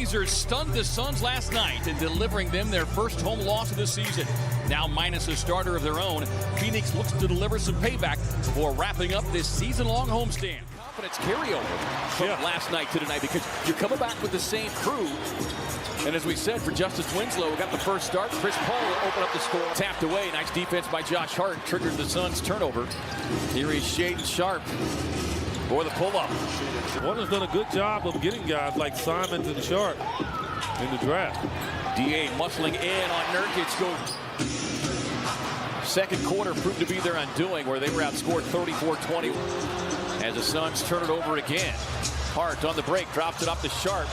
Blazers stunned the Suns last night in delivering them their first home loss of the season. Now minus a starter of their own, Phoenix looks to deliver some payback before wrapping up this season-long homestand. Confidence carryover from last night to tonight because you're coming back with the same crew. And as we said, for Justice Winslow, we got the first start. Chris Paul will open up the score. Tapped away. Nice defense by Josh Hart. Triggered the Suns' turnover. Here is Shaedon Sharpe for the pull-up. Warner's done a good job of getting guys like Simons and Sharpe in the draft. D.A. muscling in on Nurkic. Second quarter proved to be their undoing, where they were outscored 34-20 as the Suns turn it over again. Hart on the break, drops it off to Sharpe.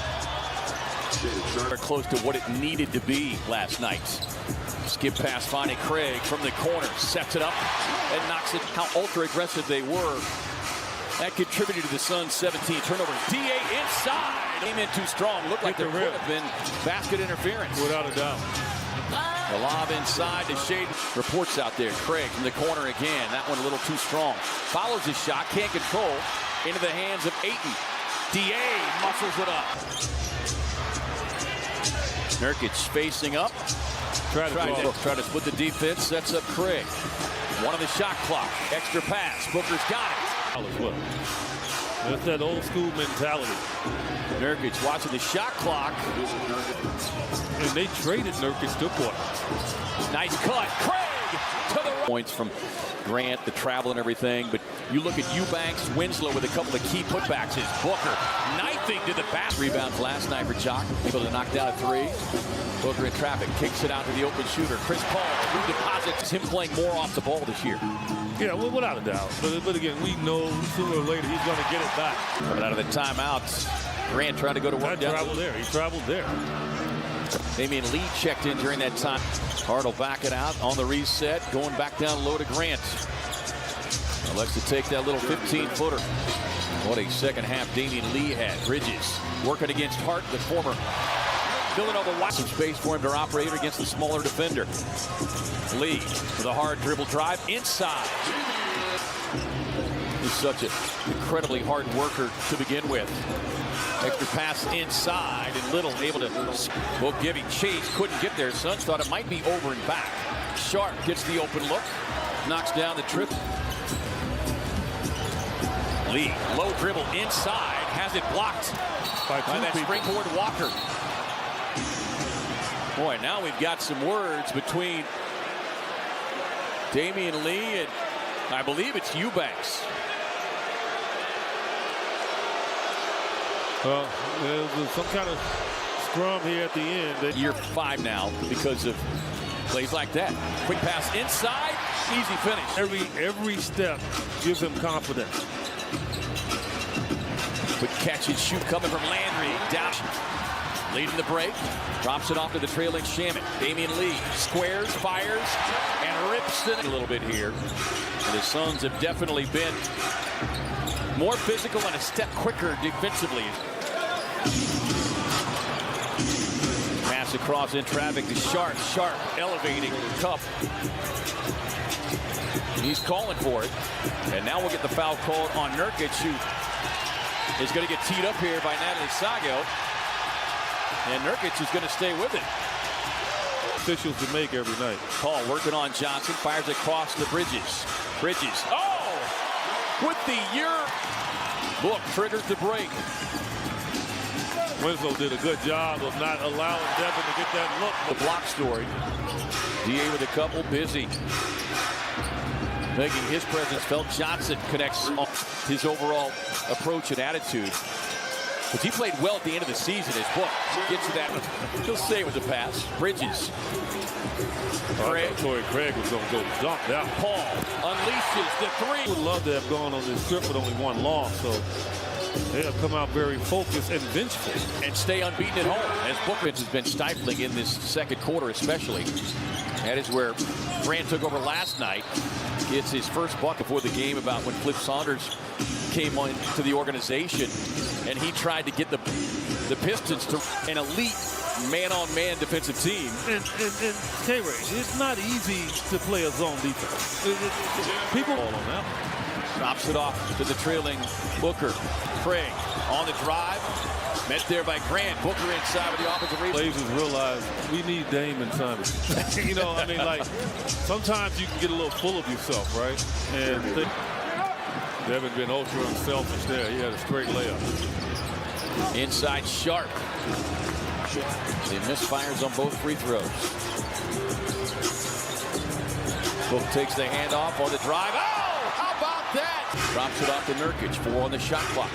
They're close to what it needed to be last night. Skip pass, finding Craig from the corner, sets it up and knocks it. How ultra aggressive they were. That contributed to the Suns' 17 turnovers. D.A. inside. Came in too strong. Looked like there could have been basket interference. Without a doubt. The lob inside to Shaedon. Reports out there. Craig from the corner again. That one a little too strong. Follows his shot. Can't control. Into the hands of Ayton. D.A. muscles it up. Nurkic facing up. Try to split the defense. Sets up Craig. One on the shot clock. Extra pass. Booker's got it. As well. That's that old school mentality. Nurkic watching the shot clock. And they traded Nurkic to Portland. Nice cut. Craig to the points from Grant, the travel and everything. But you look at Eubanks, Winslow with a couple of key putbacks. Is Booker knifing to the basket. Rebounds last night for Jock. Able to knock down a three. Booker in traffic. Kicks it out to the open shooter. Chris Paul who deposits him playing more off the ball this year. Yeah, well, without a doubt. But again, we know sooner or later he's going to get it back. Coming out of the timeout, Grant trying to go to work down. He traveled there. Damian Lee checked in during that time. Hart will back it out on the reset. Going back down low to Grant. Elects to take that little 15-footer. What a second half Damian Lee had. Bridges working against Hart, the former Villanova. Watching space for him to operate against the smaller defender. Lee with a hard dribble drive inside. He's such an incredibly hard worker to begin with. Extra pass inside and Little able to both giving chase. Couldn't get there. Suns thought it might be over and back. Sharpe gets the open look. Knocks down the triple. Lee, low dribble inside. Has it blocked by that springboard Walker. Boy, now we've got some words between Damian Lee and I believe it's Eubanks. Well, there's some kind of scrum here at the end. Year 5 now because of plays like that. Quick pass inside, easy finish. Every step gives him confidence. Quick catch and shoot coming from Landry. Down. Leading the break. Drops it off to the trailing Shamet. Damian Lee squares, fires, and rips it a little bit here. And the Suns have definitely been more physical and a step quicker defensively. Pass across in traffic to Sharpe. Sharpe elevating, tough. He's calling for it. And now we'll get the foul called on Nurkic, who is going to get teed up here by Natalie Sago. And Nurkic is going to stay with it. Officials to make every night. Paul working on Johnson. Fires across the Bridges. Bridges. Oh! With the look, triggers the break. Winslow did a good job of not allowing Devin to get that look. The block story. D.A. with a couple, busy. Making his presence felt. Johnson connects on his overall approach and attitude. But he played well at the end of the season. His book gets to that. He'll say it was a pass. Bridges. Craig. Torrey Craig was going to go dump that. Paul unleashes the three. Would love to have gone on this trip with only one loss. So they have come out very focused and vengeful. And stay unbeaten at home. As Bookman has been stifling in this second quarter especially. That is where Grant took over last night. Gets his first buck before the game about when Cliff Saunders came on to the organization. And he tried to get the Pistons to an elite man-on-man defensive team. And K-Ray, it's not easy to play a zone defense. People all on that. Drops it off to the trailing Booker. Craig on the drive. Met there by Grant. Booker inside with the offensive rebound. Blazers realize we need Dame and Simon. You know, I mean, like, sometimes you can get a little full of yourself, right? And Devin been ultra unselfish there. He had a straight layup. Inside Sharp. They misfires on both free throws. Book takes the handoff on the drive. Oh, how about that? Drops it off to Nurkic. 4 on the shot clock.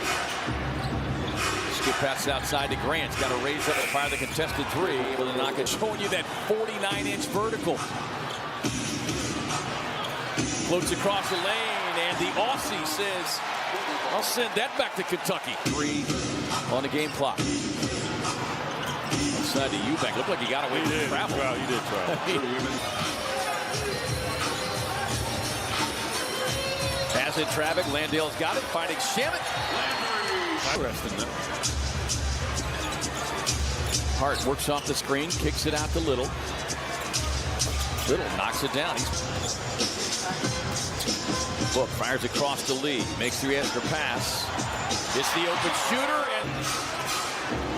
Skip pass outside to Grant. Got to raise up and fire the contested 3. Able to knock it. Showing you that 49-inch vertical. Floats across the lane, and the Aussie says, I'll send that back to Kentucky. 3 on the game clock. Inside to Eubank. Looked like he got away with travel. He did try. Pass in traffic. Landale's got it. Finding Shamet. Hart works off the screen. Kicks it out to Little. Little knocks it down. Book fires across to Lee. Makes the extra pass. It's the open shooter. And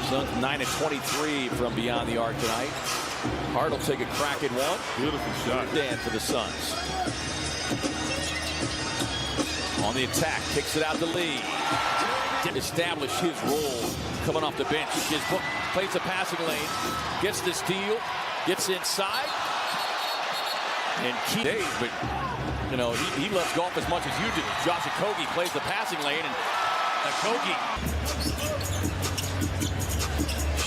Suns 9 of 23 from beyond the arc tonight. Hart will take a crack at one. Beautiful shot. Dan for the Suns. On the attack, kicks it out to Lee. Didn't establish his role coming off the bench. His Book plays the passing lane, gets the steal, gets inside, and Days, but you know he loves golf as much as you do. Josh Okogie plays the passing lane, and Okogie.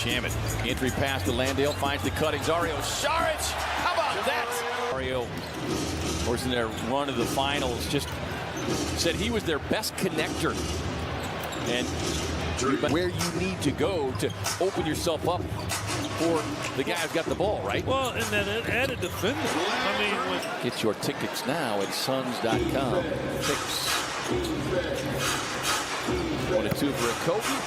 Shamet, entry pass to Landale, finds the cuttings. Dario Saric, how about that? Dario, of course, in their run to the finals, just said he was their best connector. And where you need to go to open yourself up for the guy who's got the ball, right? Well, and then an added defender. I mean, get your tickets now at Suns.com. Picks. 1 and 2 for Okogie.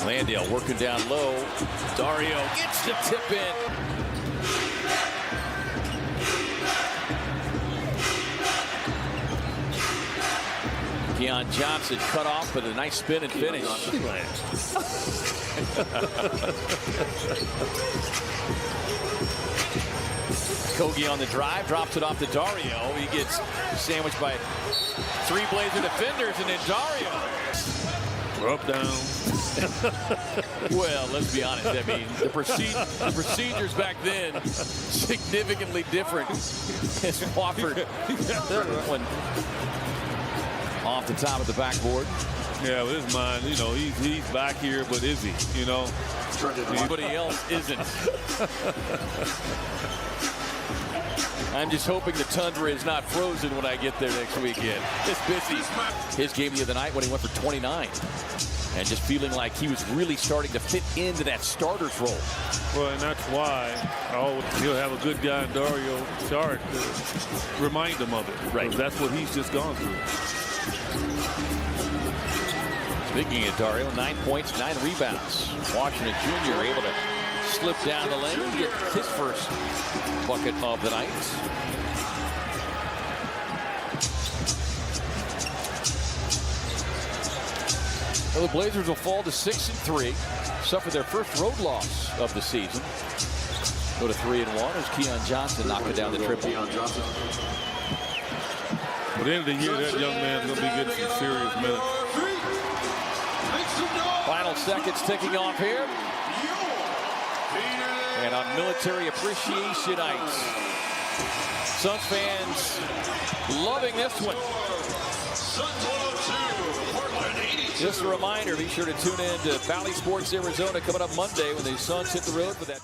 Landale working down low. Dario gets the tip in. Keon Johnson cut off with a nice spin and finish. Okogie on the drive, drops it off to Dario. He gets sandwiched by 3 Blazer defenders, and then Dario. Up, down. Well, let's be honest. I mean, the procedures back then significantly different. As Wofford, one off the top of the backboard. Yeah, with his mind, you know, he's back here, but is he? You know, anybody else isn't. I'm just hoping the tundra is not frozen when I get there next weekend. It's busy. His game the other night when he went for 29. And just feeling like he was really starting to fit into that starter's role. Well, and that's why he'll have a good guy in Dario Saric to remind him of it. Right. That's what he's just gone through. Speaking of Dario, 9 points, 9 rebounds. Washington Jr. able to slip down the lane and get his first bucket of the night. Well, the Blazers will fall to 6-3, suffer their first road loss of the season. Go to 3-1 as Keon Johnson knocking down the triple. At the end of the year, that young man's going to be getting some serious minutes. Final seconds ticking off here. And on Military Appreciation Night, Suns fans loving this one. Just a reminder, be sure to tune in to Valley Sports Arizona coming up Monday when the Suns hit the road for that.